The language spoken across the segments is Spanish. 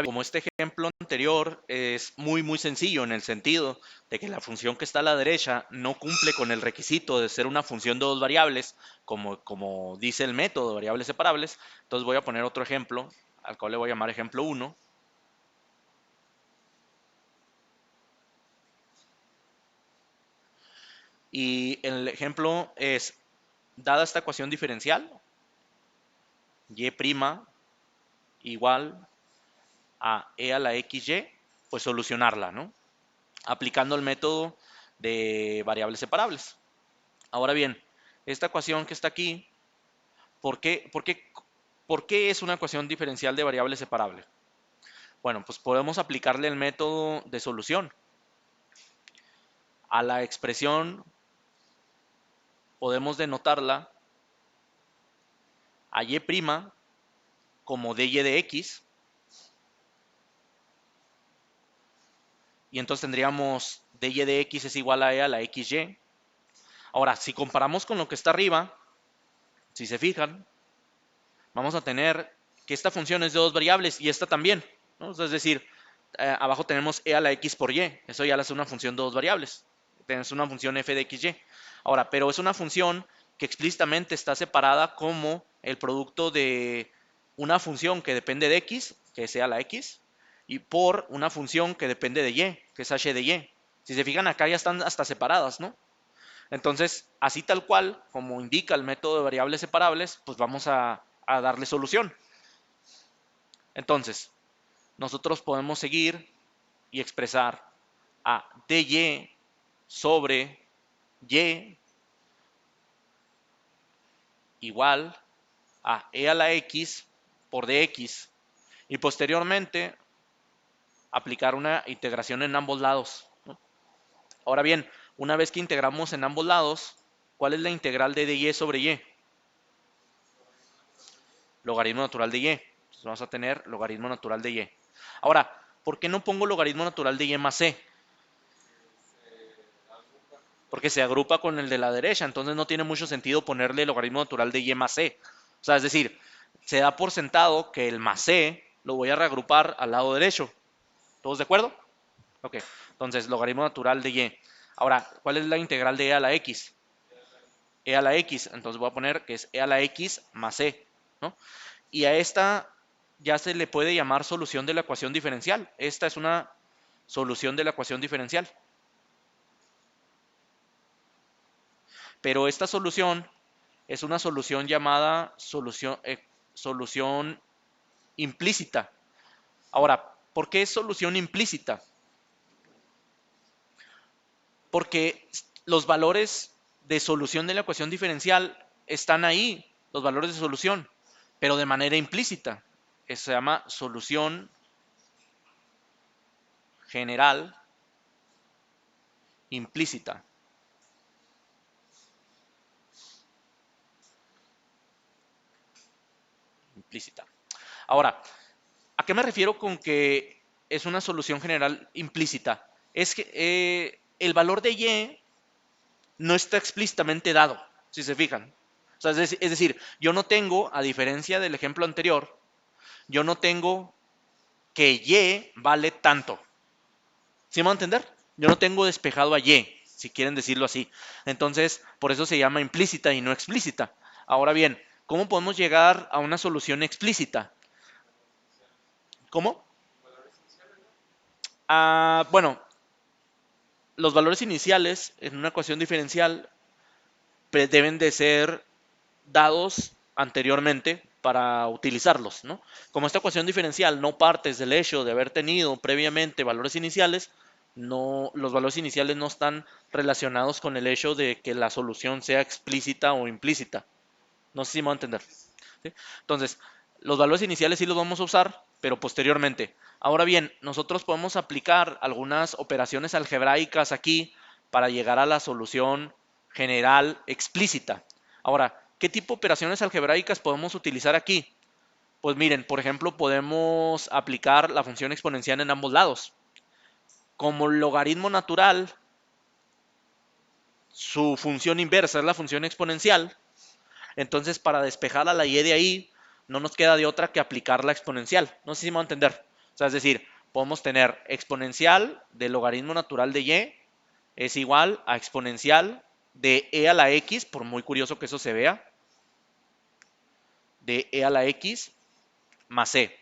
como este ejemplo anterior es muy sencillo en el sentido de que la función que está a la derecha no cumple con el requisito de ser una función de dos variables, como dice el método de variables separables, entonces voy a poner otro ejemplo, al cual le voy a llamar ejemplo 1. Y el ejemplo es, dada esta ecuación diferencial, y' igual a e a la xy, pues solucionarla, ¿no? Aplicando el método de variables separables. Ahora bien, esta ecuación que está aquí, ¿por qué es una ecuación diferencial de variables separables? Bueno, pues podemos aplicarle el método de solución. A la expresión podemos denotarla a y' como dy de x, y entonces tendríamos dy de x es igual a e a la xy. Ahora, si comparamos con lo que está arriba, si se fijan, vamos a tener que esta función es de dos variables y esta también, ¿no? Es decir, abajo tenemos e a la x por y, eso ya es una función de dos variables, tenemos una función f de xy. Ahora, pero es una función que explícitamente está separada como el producto de una función que depende de x, que es e a la x, y por una función que depende de y, que es h de y. Si se fijan, acá ya están hasta separadas, ¿no? Entonces, así tal cual, como indica el método de variables separables, pues vamos a darle solución. Entonces, nosotros podemos seguir y expresar a dy sobre y igual a e a la x por dx y posteriormente aplicar una integración en ambos lados, ¿no? Ahora bien, una vez que integramos en ambos lados, ¿cuál es la integral de dy sobre y? Logaritmo natural de y. Entonces vamos a tener logaritmo natural de y. Ahora, ¿por qué no pongo logaritmo natural de y más c? Porque se agrupa con el de la derecha, entonces no tiene mucho sentido ponerle logaritmo natural de y más c. O sea, es decir, se da por sentado que el más c lo voy a reagrupar al lado derecho. ¿Todos de acuerdo? Ok, entonces logaritmo natural de y. Ahora, ¿cuál es la integral de e a la x? E a la x, entonces voy a poner que es e a la x más c, ¿no? Y a esta ya se le puede llamar solución de la ecuación diferencial. Esta es una solución de la ecuación diferencial. Pero esta solución es una solución llamada solución implícita. Ahora, ¿por qué es solución implícita? Porque los valores de solución de la ecuación diferencial están ahí, los valores de solución, pero de manera implícita. Eso se llama solución general implícita. Implícita. Ahora, ¿a qué me refiero con que es una solución general implícita? Es que el valor de y no está explícitamente dado, si se fijan. O sea, es decir, yo no tengo, a diferencia del ejemplo anterior, yo no tengo que y vale tanto. ¿Sí me van a entender? Yo no tengo despejado a y, si quieren decirlo así. Entonces, por eso se llama implícita y no explícita. Ahora bien, ¿cómo podemos llegar a una solución explícita? ¿Cómo? Bueno, los valores iniciales en una ecuación diferencial deben de ser dados anteriormente para utilizarlos, ¿no? Como esta ecuación diferencial no partes del hecho de haber tenido previamente valores iniciales, no, los valores iniciales no están relacionados con el hecho de que la solución sea explícita o implícita. No sé si me va a entender, ¿sí? Entonces, los valores iniciales sí los vamos a usar, pero posteriormente. Ahora bien, nosotros podemos aplicar algunas operaciones algebraicas aquí para llegar a la solución general explícita. Ahora, ¿qué tipo de operaciones algebraicas podemos utilizar aquí? Pues miren, por ejemplo, podemos aplicar la función exponencial en ambos lados. Como el logaritmo natural, su función inversa es la función exponencial, entonces para despejar a la y de ahí, no nos queda de otra que aplicar la exponencial. No sé si me va a entender. sea, es decir, podemos tener exponencial del logaritmo natural de y es igual a exponencial de e a la x, por muy curioso que eso se vea, de e a la x más c.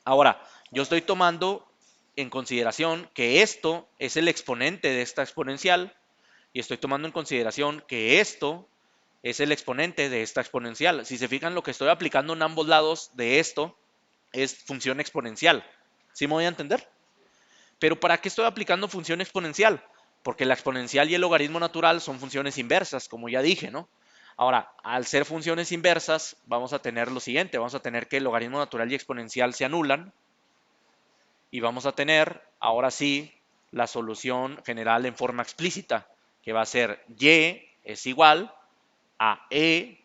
Ahora, yo estoy tomando en consideración que esto es el exponente de esta exponencial y estoy tomando en consideración que esto es el exponente de esta exponencial. Si se fijan, lo que estoy aplicando en ambos lados de esto es función exponencial. ¿Sí me voy a entender? Pero ¿para qué estoy aplicando función exponencial? Porque la exponencial y el logaritmo natural son funciones inversas, como ya dije, ¿no? Ahora, al ser funciones inversas, vamos a tener lo siguiente, vamos a tener que el logaritmo natural y exponencial se anulan y vamos a tener, ahora sí, la solución general en forma explícita, que va a ser y es igual a e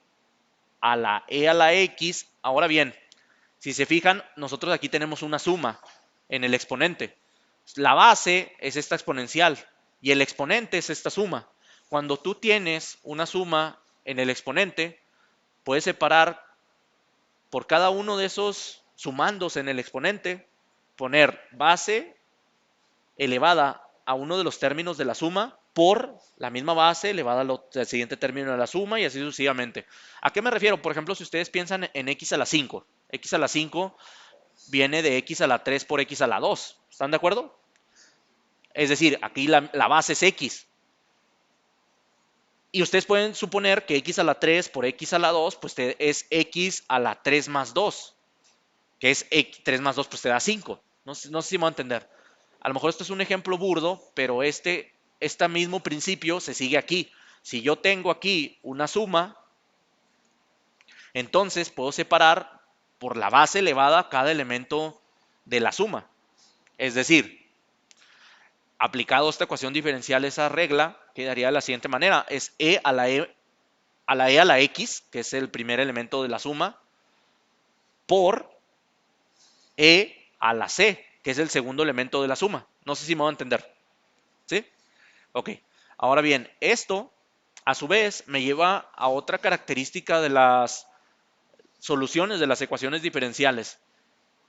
a la x. Ahora bien, si se fijan, nosotros aquí tenemos una suma en el exponente. La base es esta exponencial y el exponente es esta suma. Cuando tú tienes una suma en el exponente, puedes separar por cada uno de esos sumandos en el exponente, poner base elevada a uno de los términos de la suma por la misma base elevada al siguiente término de la suma y así sucesivamente. ¿A qué me refiero? Por ejemplo, si ustedes piensan en x a la 5, x a la 5 viene de x a la 3 por x a la 2. ¿Están de acuerdo? Es decir, aquí la base es x. Y ustedes pueden suponer que x a la 3 por x a la 2 pues es x a la 3 más 2, que es x, 3 más 2 pues te da 5. No sé si me va a entender. A lo mejor esto es un ejemplo burdo, pero este mismo principio se sigue aquí. Si yo tengo aquí una suma, entonces puedo separar por la base elevada cada elemento de la suma. Es decir, aplicado a esta ecuación diferencial, esa regla quedaría de la siguiente manera. Es e a la a la x, que es el primer elemento de la suma, por e a la c, que es el segundo elemento de la suma. No sé si me voy a entender. ¿Sí? Ok. Ahora bien, esto a su vez me lleva a otra característica de las soluciones de las ecuaciones diferenciales.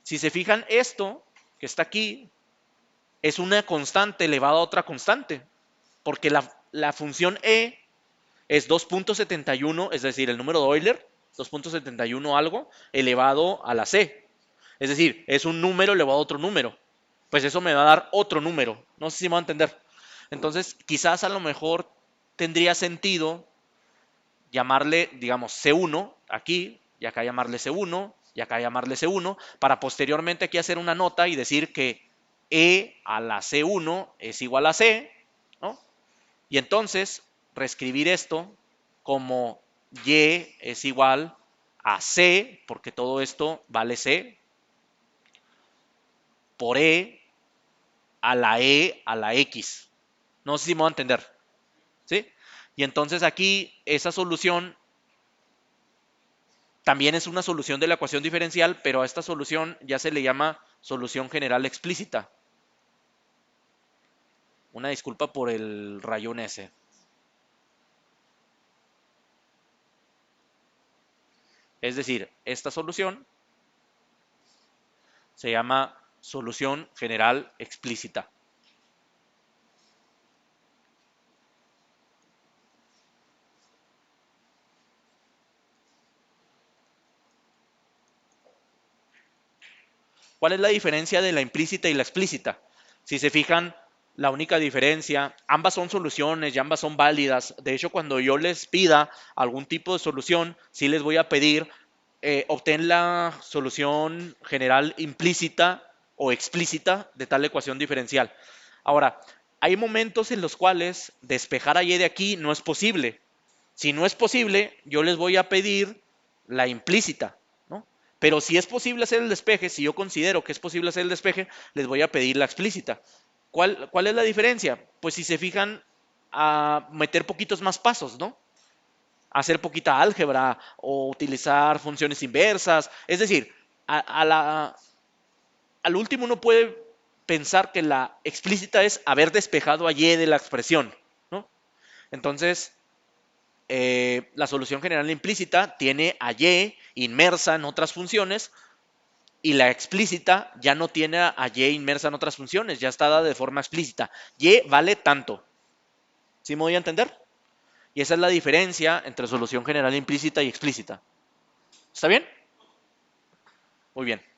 Si se fijan, esto que está aquí es una constante elevada a otra constante, porque la función e es 2.71, es decir, el número de Euler, 2.71 algo, elevado a la c. Es decir, es un número elevado a otro número. Pues eso me va a dar otro número. No sé si me va a entender. Entonces, quizás a lo mejor tendría sentido llamarle, digamos, C1 aquí, y acá llamarle C1, y acá llamarle C1, para posteriormente aquí hacer una nota y decir que E a la C1 es igual a C, ¿no? Y entonces reescribir esto como Y es igual a C, porque todo esto vale C, por E a la X. No sé si me voy a entender. ¿Sí? Y entonces aquí esa solución también es una solución de la ecuación diferencial, pero a esta solución ya se le llama solución general explícita. Una disculpa por el rayón S. Es decir, esta solución se llama solución general explícita. ¿Cuál es la diferencia de la implícita y la explícita? Si se fijan, la única diferencia, ambas son soluciones y ambas son válidas. De hecho, cuando yo les pida algún tipo de solución, sí les voy a pedir obtén la solución general implícita o explícita de tal ecuación diferencial. Ahora, hay momentos en los cuales despejar a y de aquí no es posible. Si no es posible, yo les voy a pedir la implícita, ¿no? Pero si es posible hacer el despeje, si yo considero que es posible hacer el despeje, les voy a pedir la explícita. ¿Cuál es la diferencia? Pues si se fijan, a meter poquitos más pasos, ¿no? Hacer poquita álgebra o utilizar funciones inversas. Es decir, al último uno puede pensar que la explícita es haber despejado a y de la expresión, ¿no? Entonces, la solución general implícita tiene a y inmersa en otras funciones Y la explícita ya no tiene a Y inmersa en otras funciones, ya está dada de forma explícita. Y vale tanto. ¿Sí me voy a entender? Y esa es la diferencia entre solución general implícita y explícita. ¿Está bien? Muy bien.